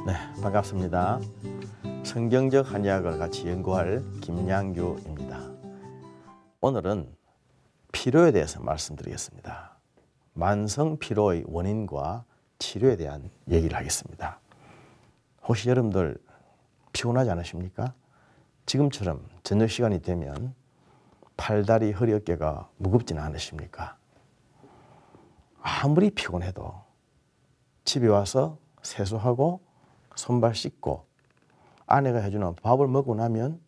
네, 반갑습니다. 성경적 한의학을 같이 연구할 김양규입니다. 오늘은 피로에 대해서 말씀드리겠습니다. 만성 피로의 원인과 치료에 대한 얘기를 하겠습니다. 혹시 여러분들 피곤하지 않으십니까? 지금처럼 저녁 시간이 되면 팔다리, 허리, 어깨가 무겁지는 않으십니까? 아무리 피곤해도 집에 와서 세수하고 손발 씻고 아내가 해주는 밥을 먹고 나면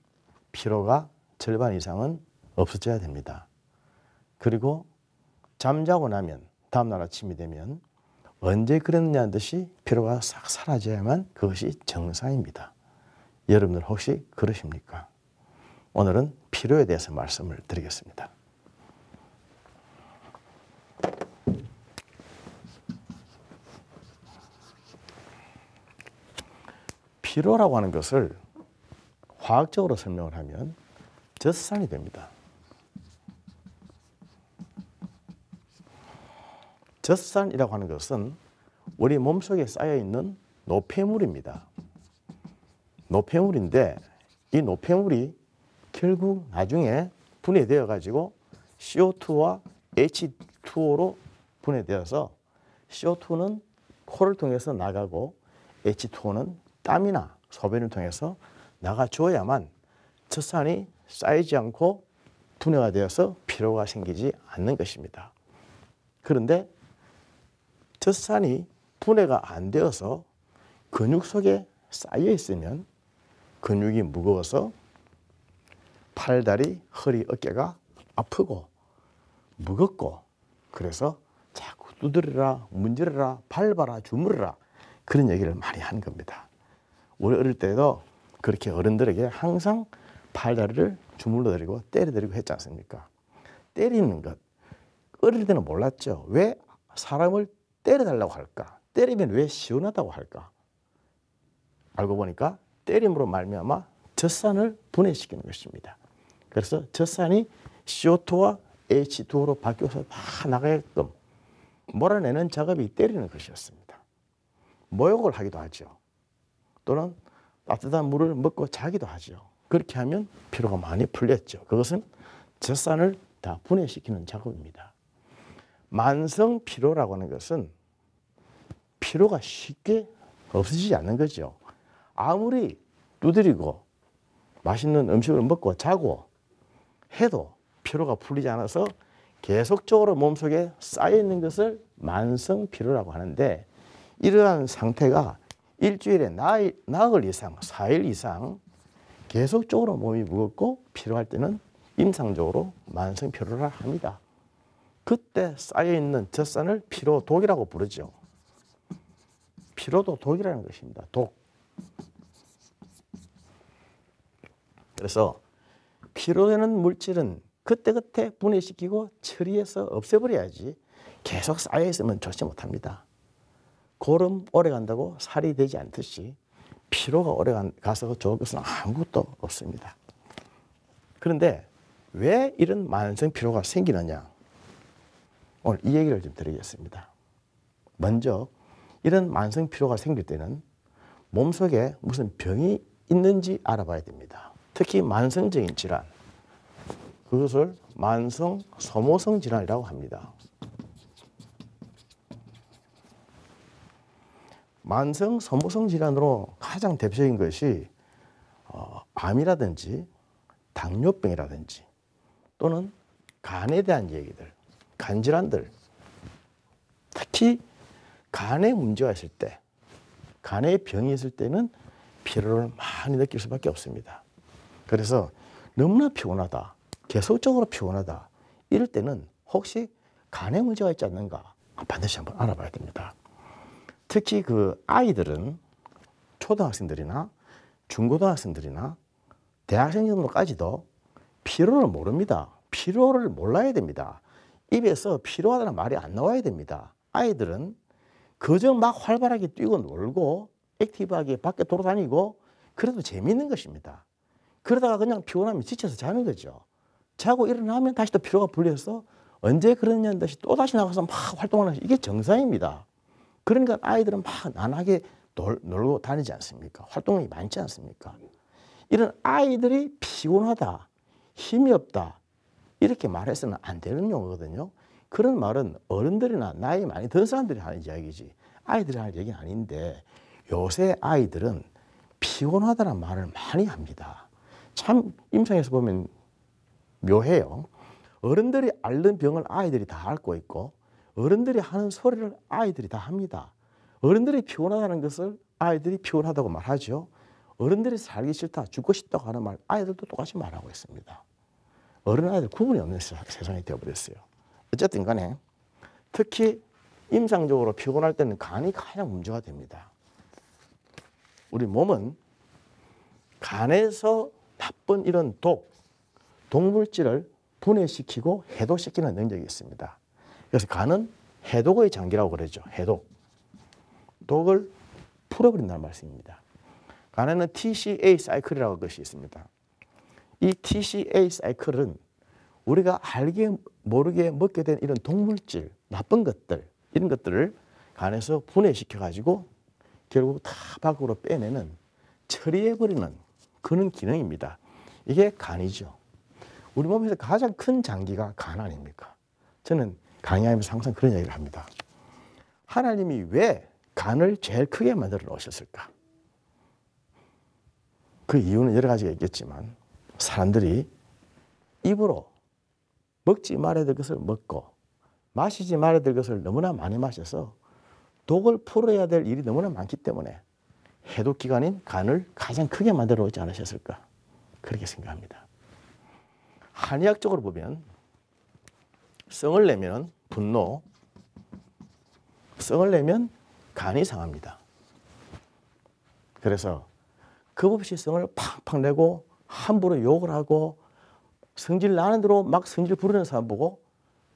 피로가 절반 이상은 없어져야 됩니다. 그리고 잠자고 나면 다음날 아침이 되면 언제 그랬느냐는 듯이 피로가 싹 사라져야만 그것이 정상입니다. 여러분들 혹시 그러십니까? 오늘은 피로에 대해서 말씀을 드리겠습니다. 피로라고 하는 것을 화학적으로 설명을 하면 젖산이 됩니다. 젖산이라고 하는 것은 우리 몸속에 쌓여있는 노폐물입니다. 노폐물인데 이 노폐물이 결국 나중에 분해되어 가지고 CO2와 H2O로 분해되어서 CO2는 코를 통해서 나가고 H2O는 땀이나 소변을 통해서 나가줘야만 젖산이 쌓이지 않고 분해가 되어서 피로가 생기지 않는 것입니다. 그런데 젖산이 분해가 안 되어서 근육 속에 쌓여 있으면 근육이 무거워서 팔다리, 허리, 어깨가 아프고 무겁고 그래서 자꾸 두드려라, 문지르라, 밟아라, 주무르라 그런 얘기를 많이 하는 겁니다. 우리 어릴 때도 그렇게 어른들에게 항상 팔다리를 주물러드리고 때려드리고 했지 않습니까? 때리는 것, 어릴 때는 몰랐죠. 왜 사람을 때려달라고 할까? 때리면 왜 시원하다고 할까? 알고 보니까 때림으로 말미암아 젖산을 분해시키는 것입니다. 그래서 젖산이 CO2와 H2O로 바뀌어서 다 나가게끔 몰아내는 작업이 때리는 것이었습니다. 모욕을 하기도 하죠. 또는 따뜻한 물을 먹고 자기도 하죠. 그렇게 하면 피로가 많이 풀렸죠. 그것은 젖산을 다 분해시키는 작업입니다. 만성 피로라고 하는 것은 피로가 쉽게 없어지지 않는 거죠. 아무리 두드리고 맛있는 음식을 먹고 자고 해도 피로가 풀리지 않아서 계속적으로 몸속에 쌓여있는 것을 만성 피로라고 하는데 이러한 상태가 일주일에 나흘 이상, 4일 이상 계속적으로 몸이 무겁고 피로할 때는 임상적으로 만성 피로라 합니다. 그때 쌓여있는 젖산을 피로독이라고 부르죠. 피로도 독이라는 것입니다. 독. 그래서 피로되는 물질은 그때그때 분해시키고 처리해서 없애버려야지 계속 쌓여있으면 좋지 못합니다. 고름 오래 간다고 살이 되지 않듯이 피로가 오래 가서 좋은 것은 아무것도 없습니다. 그런데 왜 이런 만성 피로가 생기느냐? 오늘 이 얘기를 좀 드리겠습니다. 먼저 이런 만성 피로가 생길 때는 몸속에 무슨 병이 있는지 알아봐야 됩니다. 특히 만성적인 질환, 그것을 만성 소모성 질환이라고 합니다. 만성 소모성 질환으로 가장 대표적인 것이 암이라든지 당뇨병이라든지 또는 간에 대한 얘기들, 간질환들, 특히 간에 문제가 있을 때, 간에 병이 있을 때는 피로를 많이 느낄 수밖에 없습니다. 그래서 너무나 피곤하다, 계속적으로 피곤하다 이럴 때는 혹시 간에 문제가 있지 않는가 반드시 한번 알아봐야 됩니다. 특히 그 아이들은 초등학생들이나 중고등학생들이나 대학생 정도까지도 피로를 모릅니다. 피로를 몰라야 됩니다. 입에서 피로하다는 말이 안 나와야 됩니다. 아이들은 그저 막 활발하게 뛰고 놀고 액티브하게 밖에 돌아다니고 그래도 재미있는 것입니다. 그러다가 그냥 피곤하면 지쳐서 자는 거죠. 자고 일어나면 다시 또 피로가 풀려서 언제 그러냐는 듯이 또다시 나가서 막 활동하는 것이 이게 정상입니다. 그러니까 아이들은 막 난하게 놀고 다니지 않습니까? 활동이 많지 않습니까? 이런 아이들이 피곤하다, 힘이 없다 이렇게 말해서는 안 되는 용어거든요. 그런 말은 어른들이나 나이 많이 든 사람들이 하는 이야기지 아이들이 하는 얘기는 아닌데 요새 아이들은 피곤하다는 말을 많이 합니다. 참 임상에서 보면 묘해요. 어른들이 앓는 병을 아이들이 다 앓고 있고 어른들이 하는 소리를 아이들이 다 합니다. 어른들이 피곤하다는 것을 아이들이 피곤하다고 말하죠. 어른들이 살기 싫다, 죽고 싶다고 하는 말 아이들도 똑같이 말하고 있습니다. 어른 아이들 구분이 없는 세상이 되어버렸어요. 어쨌든 간에 특히 임상적으로 피곤할 때는 간이 가장 문제가 됩니다. 우리 몸은 간에서 나쁜 이런 독물질을 분해시키고 해독시키는 능력이 있습니다. 그래서 간은 해독의 장기라고 그러죠. 해독. 독을 풀어버린다는 말씀입니다. 간에는 TCA 사이클이라고 것이 있습니다. 이 TCA 사이클은 우리가 알게 모르게 먹게 된 이런 독물질, 나쁜 것들, 이런 것들을 간에서 분해시켜가지고 결국 다 밖으로 빼내는, 처리해버리는 그런 기능입니다. 이게 간이죠. 우리 몸에서 가장 큰 장기가 간 아닙니까? 저는 강의하면서 항상 그런 얘기를 합니다. 하나님이 왜 간을 제일 크게 만들어 놓으셨을까? 그 이유는 여러 가지가 있겠지만 사람들이 입으로 먹지 말아야 될 것을 먹고 마시지 말아야 될 것을 너무나 많이 마셔서 독을 풀어야 될 일이 너무나 많기 때문에 해독기관인 간을 가장 크게 만들어 놓지 않으셨을까? 그렇게 생각합니다. 한의학적으로 보면 성을 내면 분노, 성을 내면 간이 상합니다. 그래서 겁없이 성을 팍팍 내고 함부로 욕을 하고 성질 나는 대로 막 성질 부르는 사람 보고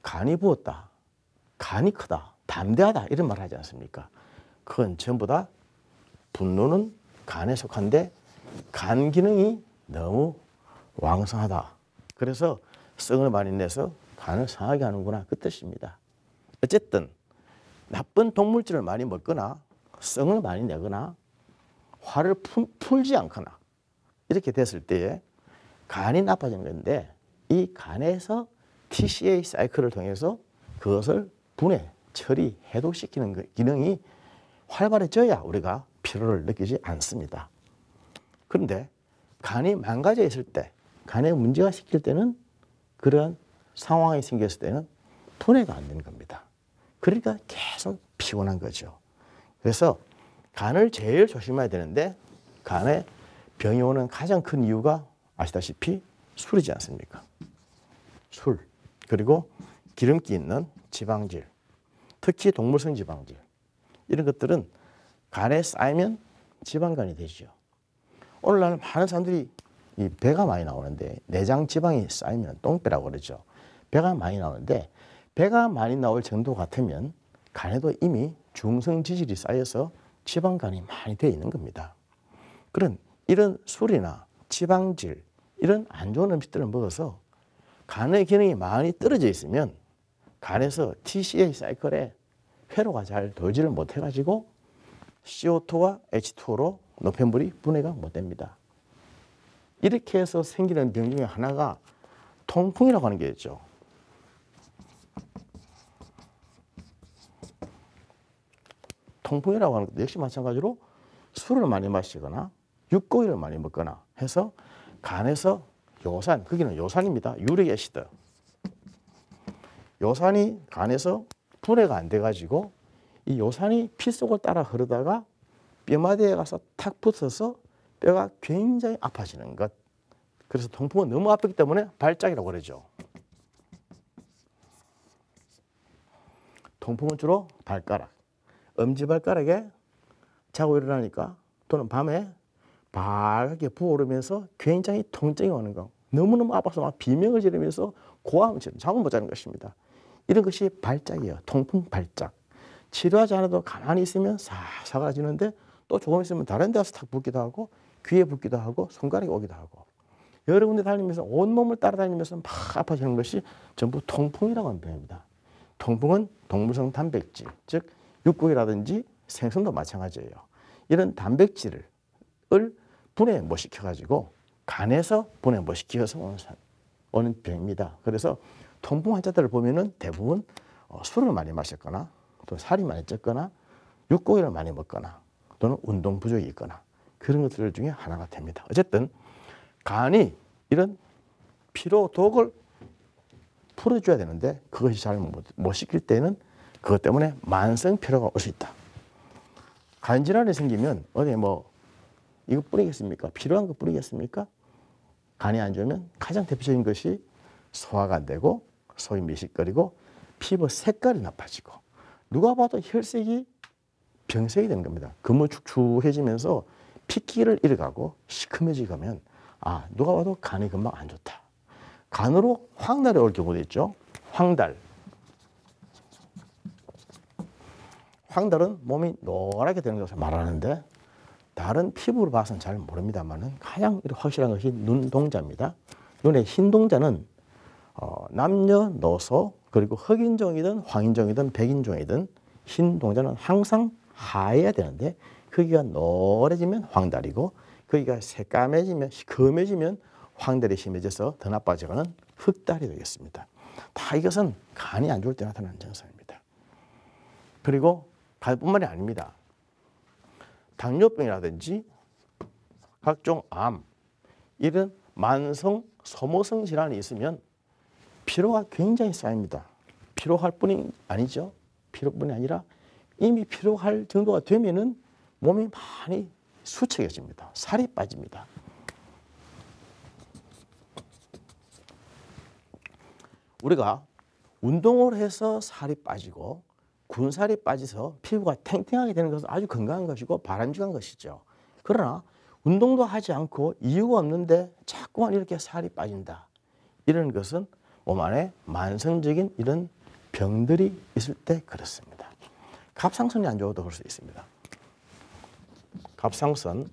간이 부었다, 간이 크다, 담대하다 이런 말 하지 않습니까? 그건 전부 다 분노는 간에 속한데 간 기능이 너무 왕성하다. 그래서 성을 많이 내서 간을 상하게 하는구나 그 뜻입니다. 어쨌든 나쁜 독물질을 많이 먹거나 성을 많이 내거나 화를 풀지 않거나 이렇게 됐을 때에 간이 나빠지는 건데 이 간에서 TCA 사이클을 통해서 그것을 분해, 처리, 해독시키는 그 기능이 활발해져야 우리가 피로를 느끼지 않습니다. 그런데 간이 망가져 있을 때, 간에 문제가 생길 때는 그런 상황이 생겼을 때는 분해가 안 되는 겁니다. 그러니까 계속 피곤한 거죠. 그래서 간을 제일 조심해야 되는데 간에 병이 오는 가장 큰 이유가 아시다시피 술이지 않습니까? 술, 그리고 기름기 있는 지방질, 특히 동물성 지방질 이런 것들은 간에 쌓이면 지방간이 되죠. 오늘날 많은 사람들이 이 배가 많이 나오는데 내장 지방이 쌓이면 똥배라고 그러죠. 배가 많이 나오는데 배가 많이 나올 정도 같으면 간에도 이미 중성 지질이 쌓여서 지방간이 많이 되어 있는 겁니다. 그런 이런 술이나 지방질 이런 안 좋은 음식들을 먹어서 간의 기능이 많이 떨어져 있으면 간에서 TCA 사이클에 회로가 잘 돌지를 못해가지고 CO2와 H2O로 노폐물이 분해가 못 됩니다. 이렇게 해서 생기는 병 중에 하나가 통풍이라고 하는 게 있죠. 통풍이라고 하는 것도 역시 마찬가지로 술을 많이 마시거나 육고기를 많이 먹거나 해서 간에서 요산, 거기는 요산입니다. 유릭 애시드. 요산이 간에서 분해가 안 돼가지고 이 요산이 피 속을 따라 흐르다가 뼈마디에 가서 탁 붙어서 뼈가 굉장히 아파지는 것. 그래서 통풍은 너무 아프기 때문에 발작이라고 그러죠. 통풍은 주로 발가락, 엄지발가락에 자고 일어나니까 또는 밤에 밝게 부어오르면서 굉장히 통증이 오는 거. 너무너무 아파서 막 비명을 지르면서 고함을 지르는 잠을 못 자는 것입니다. 이런 것이 발작이에요. 통풍 발작. 치료하지 않아도 가만히 있으면 싹 사라지는데 또 조금 있으면 다른 데 가서 탁 붓기도 하고 귀에 붓기도 하고 손가락이 오기도 하고 여러 군데 다니면서 온몸을 따라다니면서 막 아파지는 것이 전부 통풍이라고 하는 병입니다. 통풍은 동물성 단백질, 즉 육고기라든지 생선도 마찬가지예요. 이런 단백질을 분해 못 시켜가지고 간에서 분해 못 시켜서 오는 병입니다. 그래서 통풍 환자들을 보면은 대부분 술을 많이 마셨거나 또 살이 많이 쪘거나 육고기를 많이 먹거나 또는 운동 부족이 있거나 그런 것들 중에 하나가 됩니다. 어쨌든 간이 이런 피로독을 풀어줘야 되는데 그것이 잘 못 시킬 때는 그것 때문에 만성 피로가 올 수 있다. 간 질환이 생기면 어디 뭐 이거 뿌리겠습니까? 필요한 거 뿌리겠습니까? 간이 안 좋으면 가장 대표적인 것이 소화가 안 되고 속이 미식거리고 피부 색깔이 나빠지고 누가 봐도 혈색이 병색이 되는 겁니다. 거무축축해지면서 핏기를 잃어가고 시커매지가면 아 누가 봐도 간이 금방 안 좋다. 간으로 황달이 올 경우도 있죠. 황달. 황달은 몸이 노랗게 되는 것을 말하는데 다른 피부로 봐서는 잘 모릅니다만은 가장 확실한 것이 눈동자입니다. 눈의 흰동자는 남녀노소 그리고 흑인종이든 황인종이든 백인종이든 흰동자는 항상 하얘야 되는데 거기가 노래지면 황달이고 거기가 새까매지면 검해지면 황달이 심해져서 더 나빠지고는 흑달이 되겠습니다. 다 이것은 간이 안 좋을 때 나타나는 증상입니다. 그리고 간뿐만이 아닙니다. 당뇨병이라든지 각종 암 이런 만성 소모성 질환이 있으면 피로가 굉장히 쌓입니다. 피로할 뿐이 아니죠. 피로뿐이 아니라 이미 피로할 정도가 되면은 몸이 많이 수척해집니다. 살이 빠집니다. 우리가 운동을 해서 살이 빠지고 군살이 빠져서 피부가 탱탱하게 되는 것은 아주 건강한 것이고 바람직한 것이죠. 그러나 운동도 하지 않고 이유가 없는데 자꾸만 이렇게 살이 빠진다. 이런 것은 몸 안에 만성적인 이런 병들이 있을 때 그렇습니다. 갑상선이 안 좋아도 그럴 수 있습니다. 갑상선은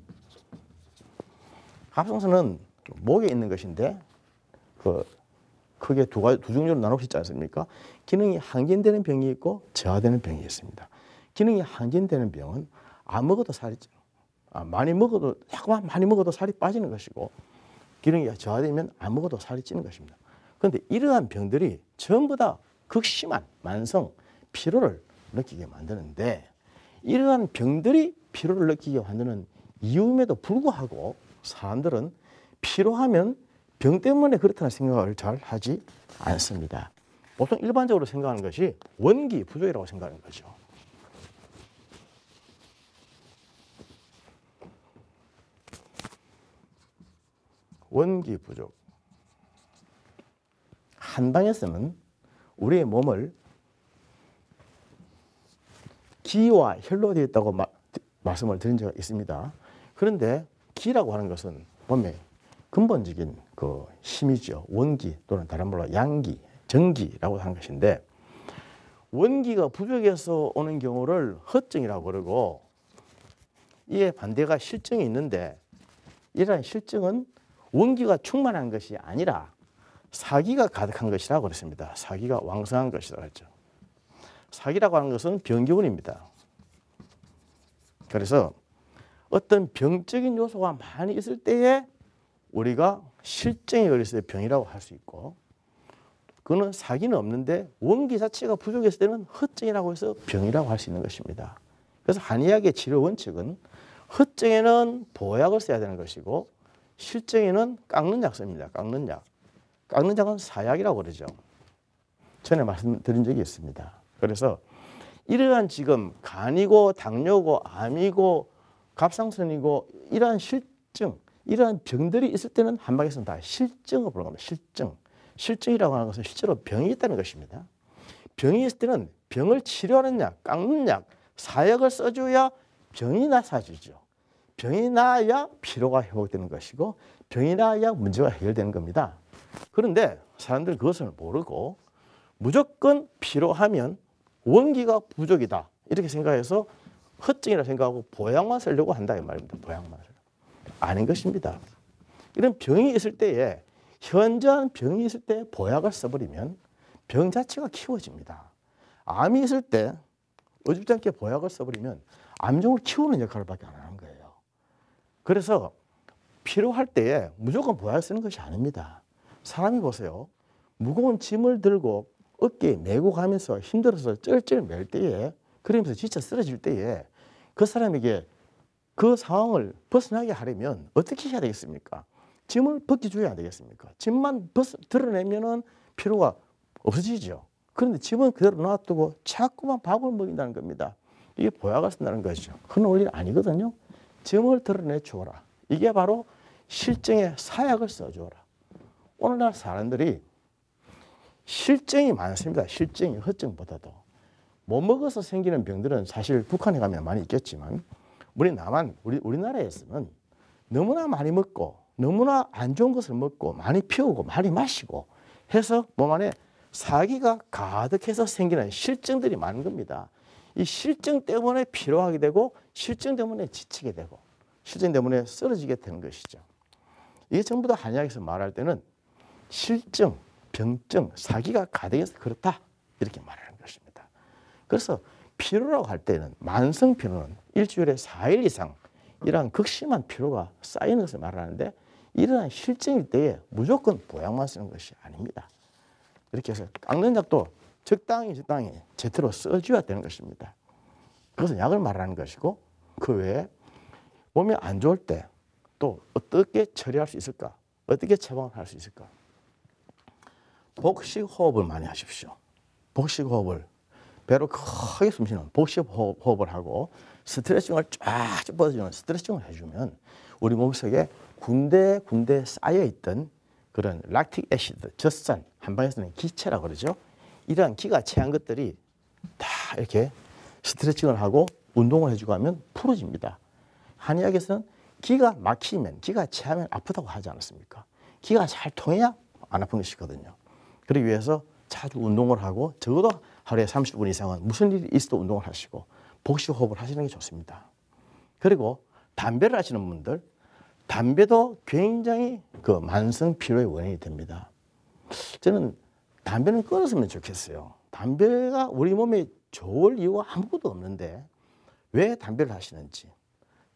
목에 있는 것인데 크게 두 종류로 나눌 수 있지 않습니까? 기능이 항진되는 병이 있고 저하되는 병이 있습니다. 기능이 항진되는 병은 안 먹어도 살이 자꾸만 많이 먹어도 살이 빠지는 것이고 기능이 저하되면 안 먹어도 살이 찌는 것입니다. 그런데 이러한 병들이 전부 다 극심한 만성 피로를 느끼게 만드는데 이러한 병들이 피로를 느끼게 만드는 이유임에도 불구하고 사람들은 피로하면 병 때문에 그렇다는 생각을 잘 하지 않습니다. 보통 일반적으로 생각하는 것이 원기 부족이라고 생각하는 거죠. 원기 부족. 한방에서는 우리의 몸을 기와 혈로 되어 있다고 말씀을 드린 적이 있습니다. 그런데 기라고 하는 것은 몸의 근본적인 그 힘이죠. 원기 또는 다른 말로 양기, 정기라고 하는 것인데 원기가 부족해서 오는 경우를 허증이라고 그러고 이에 반대가 실증이 있는데 이러한 실증은 원기가 충만한 것이 아니라 사기가 가득한 것이라고 그랬습니다. 사기가 왕성한 것이라고 했죠. 사기라고 하는 것은 병기운입니다. 그래서 어떤 병적인 요소가 많이 있을 때에 우리가 실증에 걸렸을 때 병이라고 할 수 있고 그거는 사기는 없는데 원기 자체가 부족했을 때는 허증이라고 해서 병이라고 할 수 있는 것입니다. 그래서 한의학의 치료 원칙은 허증에는 보약을 써야 되는 것이고 실증에는 깎는 약 씁니다. 깎는 약. 깎는 약은 사약이라고 그러죠. 전에 말씀드린 적이 있습니다. 그래서 이러한 지금 간이고 당뇨고 암이고 갑상선이고 이러한 실증 이러한 병들이 있을 때는 한방에서는 다 실증을 부르는 겁니다. 실증. 실증이라고 하는 것은 실제로 병이 있다는 것입니다. 병이 있을 때는 병을 치료하는 약, 깎는 약, 사약을 써줘야 병이 나아지죠. 병이 나아야 피로가 회복되는 것이고 병이 나아야 문제가 해결되는 겁니다. 그런데 사람들은 그것을 모르고 무조건 피로하면 원기가 부족이다 이렇게 생각해서 허증이라 생각하고 보약만 쓰려고 한다 이 말입니다. 보약만 쓰려고. 아닌 것입니다. 이런 병이 있을 때에 현저한 병이 있을 때 보약을 써버리면 병 자체가 키워집니다. 암이 있을 때 어줍지 않게 보약을 써버리면 암종을 키우는 역할을 밖에 안 하는 그래서 필요할 때에 무조건 보약 쓰는 것이 아닙니다. 사람이 보세요. 무거운 짐을 들고 어깨에 메고 가면서 힘들어서 쩔쩔 맬 때에, 그러면서 지쳐 쓰러질 때에 그 사람에게 그 상황을 벗어나게 하려면 어떻게 해야 되겠습니까? 짐을 벗겨줘야 되겠습니까? 짐만 드러내면은 피로가 없어지죠. 그런데 짐은 그대로 놔두고 자꾸만 밥을 먹인다는 겁니다. 이게 보약을 쓴다는 것이죠. 그런 원리는 아니거든요. 짐을 드러내 주어라. 이게 바로 실증의 사약을 써주어라. 오늘날 사람들이 실증이 많습니다. 실증이 허증보다도. 못 먹어서 생기는 병들은 사실 북한에 가면 많이 있겠지만 우리나라에서는 너무나 많이 먹고 너무나 안 좋은 것을 먹고 많이 피우고 많이 마시고 해서 몸 안에 사기가 가득해서 생기는 실증들이 많은 겁니다. 이 실증 때문에 피로하게 되고 실증 때문에 지치게 되고 실증 때문에 쓰러지게 되는 것이죠. 이게 전부 다 한의학에서 말할 때는 실증, 병증, 사기가 가득해서 그렇다 이렇게 말하는 것입니다. 그래서 피로라고 할 때는 만성 피로는 일주일에 4일 이상 이러한 극심한 피로가 쌓이는 것을 말하는데 이러한 실증일 때에 무조건 보약만 쓰는 것이 아닙니다. 이렇게 해서 깎는 약도 적당히 제대로 써줘야 되는 것입니다. 그것은 약을 말하는 것이고 그 외에 몸이 안 좋을 때 또 어떻게 처리할 수 있을까? 어떻게 처방을 할 수 있을까? 복식 호흡을 많이 하십시오. 복식 호흡을 배로 크게 숨쉬는 복식 호흡을 하고 스트레칭을 쫙 뻗어주는 스트레칭을 해주면 우리 몸속에 군데군데 쌓여있던 그런 락틱 애시드, 젖산, 한방에서는 기체라고 그러죠. 이러한 기가 체한 것들이 다 이렇게 스트레칭을 하고 운동을 해주고 하면 풀어집니다. 한의학에서는 기가 막히면, 기가 체하면 아프다고 하지 않았습니까? 기가 잘 통해야 안 아픈 것이거든요. 그러기 위해서 자주 운동을 하고 적어도 하루에 30분 이상은 무슨 일이 있어도 운동을 하시고 복식 호흡을 하시는 게 좋습니다. 그리고 담배를 하시는 분들, 담배도 굉장히 그 만성 피로의 원인이 됩니다. 저는 담배는 끊었으면 좋겠어요. 담배가 우리 몸에 좋을 이유가 아무것도 없는데 왜 담배를 하시는지.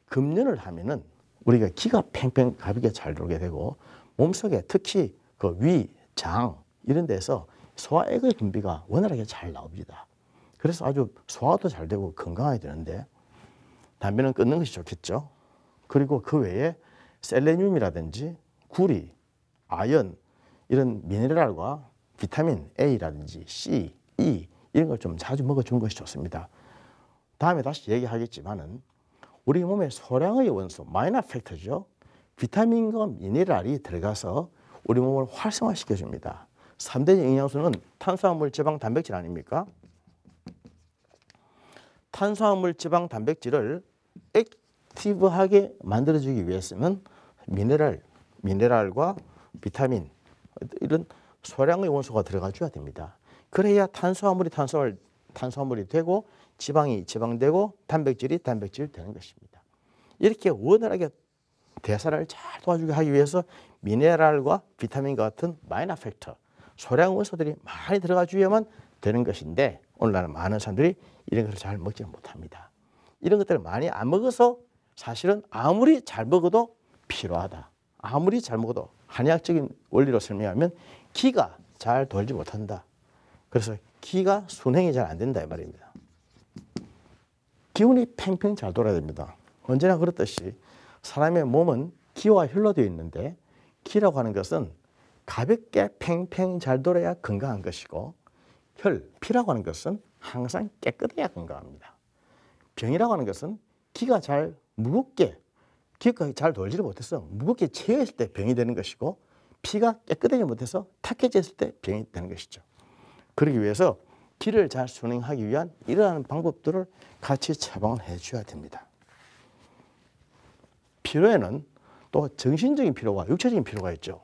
금연을 하면은 우리가 기가 팽팽 가볍게 잘 돌게 되고 몸속에 특히 그 위, 장 이런 데서 소화액의 분비가 원활하게 잘 나옵니다. 그래서 아주 소화도 잘 되고 건강하게 되는데 담배는 끊는 것이 좋겠죠. 그리고 그 외에 셀레늄이라든지 구리, 아연 이런 미네랄과 비타민 A라든지 C, E 이런 걸 좀 자주 먹어주는 것이 좋습니다. 다음에 다시 얘기하겠지만은 우리 몸에 소량의 원소, 마이너 팩터죠. 비타민과 미네랄이 들어가서 우리 몸을 활성화시켜줍니다. 3대 영양소는 탄수화물, 지방, 단백질 아닙니까? 탄수화물, 지방, 단백질을 액티브하게 만들어주기 위해서는 미네랄과 비타민 이런 소량의 원소가 들어가줘야 됩니다. 그래야 탄수화물이 되고 지방이 지방되고 단백질이 단백질 되는 것입니다. 이렇게 원활하게 대사를 잘 도와주게 하기 위해서 미네랄과 비타민과 같은 마이너 팩터, 소량 원소들이 많이 들어가줘야만 되는 것인데 오늘날은 많은 사람들이 이런 것을 잘 먹지 못합니다. 이런 것들을 많이 안 먹어서 사실은 아무리 잘 먹어도 피로하다. 아무리 잘 먹어도 한의학적인 원리로 설명하면 기가 잘 돌지 못한다. 그래서 기가 순행이 잘 안 된다 이 말입니다. 기운이 팽팽 잘 돌아야 됩니다. 언제나 그렇듯이 사람의 몸은 기와 혈로 되어 있는데 기라고 하는 것은 가볍게 팽팽 잘 돌아야 건강한 것이고 피라고 하는 것은 항상 깨끗해야 건강합니다. 병이라고 하는 것은 기가 잘 돌지를 못해서 무겁게 채였을 때 병이 되는 것이고 피가 깨끗하지 못해서 탁해졌을 때 병이 되는 것이죠. 그러기 위해서 기를 잘 순행하기 위한 이러한 방법들을 같이 처방을 해줘야 됩니다. 피로에는 또 정신적인 피로와 육체적인 피로가 있죠.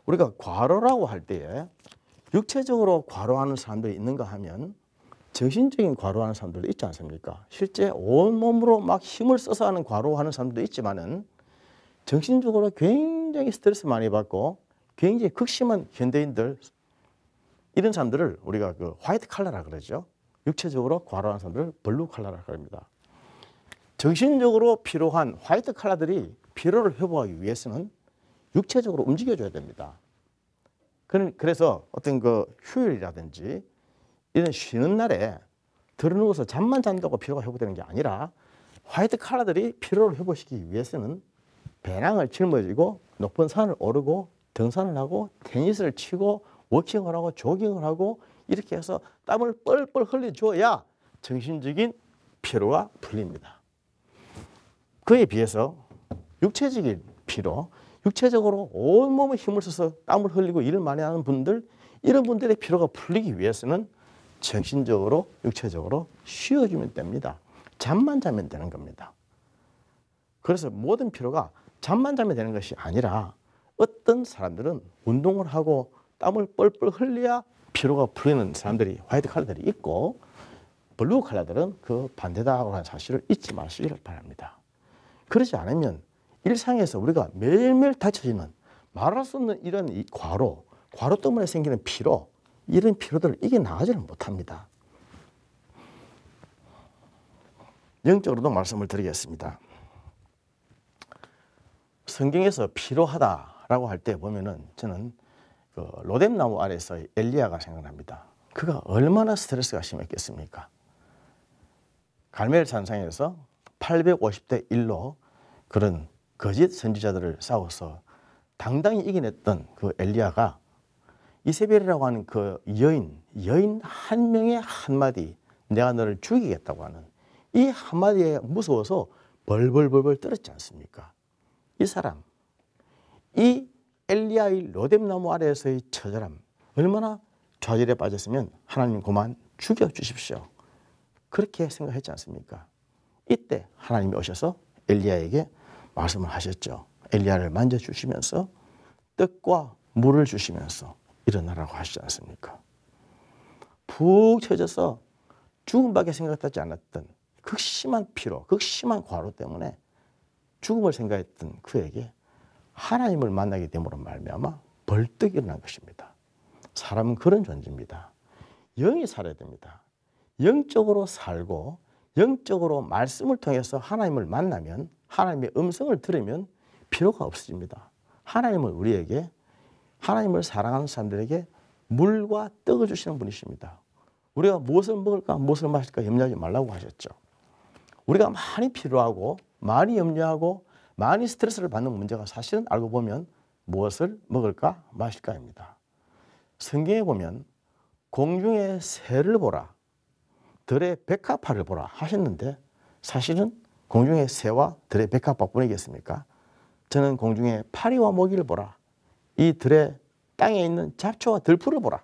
우리가 과로라고 할 때에 육체적으로 과로하는 사람들이 있는가 하면 정신적인 과로하는 사람들도 있지 않습니까? 실제 온몸으로 막 힘을 써서 하는 과로하는 사람들도 있지만은 정신적으로 굉장히 스트레스 많이 받고 굉장히 극심한 현대인들 이런 사람들을 우리가 그 화이트 칼라라 그러죠. 육체적으로 과로한 사람들을 블루 칼라라고 합니다. 정신적으로 피로한 화이트 칼라들이 피로를 회복하기 위해서는 육체적으로 움직여줘야 됩니다. 그래서 어떤 그 휴일이라든지 이런 쉬는 날에 들어누워서 잠만 잔다고 피로가 회복되는 게 아니라 화이트 칼라들이 피로를 회복시키기 위해서는 배낭을 짊어지고 높은 산을 오르고 등산을 하고 테니스를 치고 워킹을 하고 조깅을 하고 이렇게 해서 땀을 뻘뻘 흘려줘야 정신적인 피로가 풀립니다. 그에 비해서 육체적인 피로, 육체적으로 온몸에 힘을 써서 땀을 흘리고 일을 많이 하는 분들, 이런 분들의 피로가 풀리기 위해서는 정신적으로, 육체적으로 쉬어주면 됩니다. 잠만 자면 되는 겁니다. 그래서 모든 피로가 잠만 자면 되는 것이 아니라 어떤 사람들은 운동을 하고 땀을 뻘뻘 흘려야 피로가 풀리는 사람들이 화이트 칼라들이 있고 블루 칼라들은 그 반대다라고 하는 사실을 잊지 마시기를 바랍니다. 그렇지 않으면 일상에서 우리가 매일매일 닥쳐지는 말할 수 없는 이런 이 과로 때문에 생기는 피로, 이런 피로들을 이겨나가지를 못합니다. 영적으로도 말씀을 드리겠습니다. 성경에서 피로하다라고 할 때 보면은 저는 그 로뎀나무 아래에서 엘리야가 생각납니다. 그가 얼마나 스트레스가 심했겠습니까? 갈멜 산상에서 850대 1로 그런 거짓 선지자들을 싸워서 당당히 이겨냈던 그 엘리야가 이세벨이라고 하는 그 여인 한 명의 한마디, 내가 너를 죽이겠다고 하는 이 한마디에 무서워서 벌벌벌벌 떨었지 않습니까? 이 사람, 이 엘리야의 로뎀나무 아래에서의 처절함, 얼마나 좌절에 빠졌으면 하나님 그만 죽여주십시오. 그렇게 생각했지 않습니까? 이때 하나님이 오셔서 엘리야에게 말씀을 하셨죠. 엘리야를 만져주시면서 떡과 물을 주시면서 일어나라고 하시지 않습니까? 푹 처져서 죽음밖에 생각하지 않았던 극심한 피로, 극심한 과로 때문에 죽음을 생각했던 그에게 하나님을 만나게 됨으로 말미암아 벌떡 일어난 것입니다. 사람은 그런 존재입니다. 영이 살아야 됩니다. 영적으로 살고 영적으로 말씀을 통해서 하나님을 만나면, 하나님의 음성을 들으면 피로가 없어집니다. 하나님은 우리에게, 하나님을 사랑하는 사람들에게 물과 떡을 주시는 분이십니다. 우리가 무엇을 먹을까 무엇을 마실까 염려하지 말라고 하셨죠. 우리가 많이 피로하고 많이 염려하고 많이 스트레스를 받는 문제가 사실은 알고 보면 무엇을 먹을까 마실까입니다. 성경에 보면 공중의 새를 보라, 들의 백합화를 보라 하셨는데 사실은 공중의 새와 들의 백합화뿐이겠습니까? 저는 공중의 파리와 모기를 보라, 이 들의 땅에 있는 잡초와 들풀을 보라.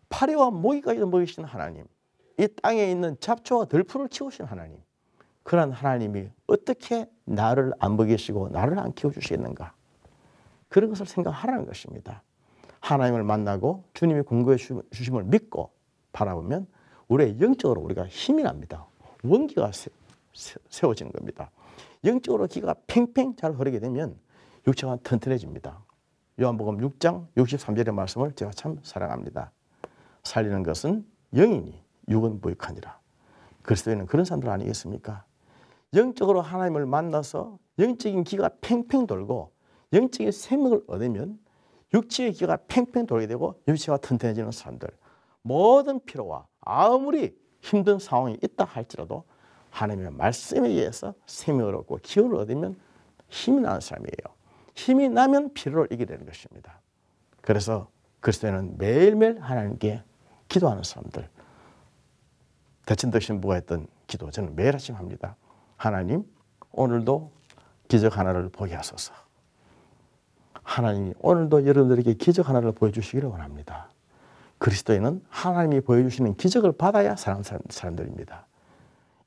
파리와 모기까지도 먹이시는 하나님, 이 땅에 있는 잡초와 들풀을 키우신 하나님, 그런 하나님이 어떻게 나를 안 먹이시고 나를 안 키워주시겠는가? 그런 것을 생각하라는 것입니다. 하나님을 만나고 주님이 공급해 주심을 믿고 바라보면 우리의 영적으로 우리가 힘이 납니다. 원기가 세워지는 겁니다. 영적으로 기가 팽팽 잘 흐르게 되면 육체가 튼튼해집니다. 요한복음 6장 63절의 말씀을 제가 참 사랑합니다. 살리는 것은 영이니 육은 무익하니라. 그리스도인은 그런 사람들 아니겠습니까? 영적으로 하나님을 만나서 영적인 기가 팽팽 돌고 영적인 생명을 얻으면 육체의 기가 팽팽 돌게 되고 육체가 튼튼해지는 사람들, 모든 피로와 아무리 힘든 상황이 있다 할지라도 하나님의 말씀에 의해서 생명을 얻고 기운을 얻으면 힘이 나는 사람이에요. 힘이 나면 피로를 이기게 되는 것입니다. 그래서 그리스도인은 매일매일 하나님께 기도하는 사람들, 대천덕신부가 했던 기도 저는 매일 아침 합니다. 하나님, 오늘도 기적 하나를 보게 하소서. 하나님이 오늘도 여러분들에게 기적 하나를 보여주시기를 원합니다. 그리스도인은 하나님이 보여주시는 기적을 받아야 사는 사람들입니다.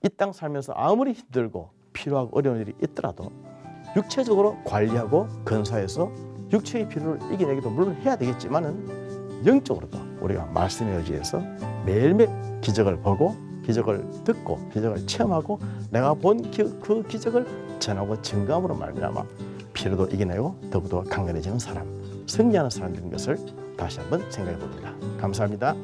이 땅 살면서 아무리 힘들고 필요하고 어려운 일이 있더라도 육체적으로 관리하고 건사해서 육체의 피로를 이겨내기도 물론 해야 되겠지만은 영적으로도 우리가 말씀에 의지해서 매일매일 기적을 보고 기적을 듣고 기적을 체험하고 내가 본 그 기적을 전하고 증거함으로 말미암아 피로도 이겨내고 더욱더 강건해지는 사람, 승리하는 사람들인 것을 다시 한번 생각해 봅니다. 감사합니다.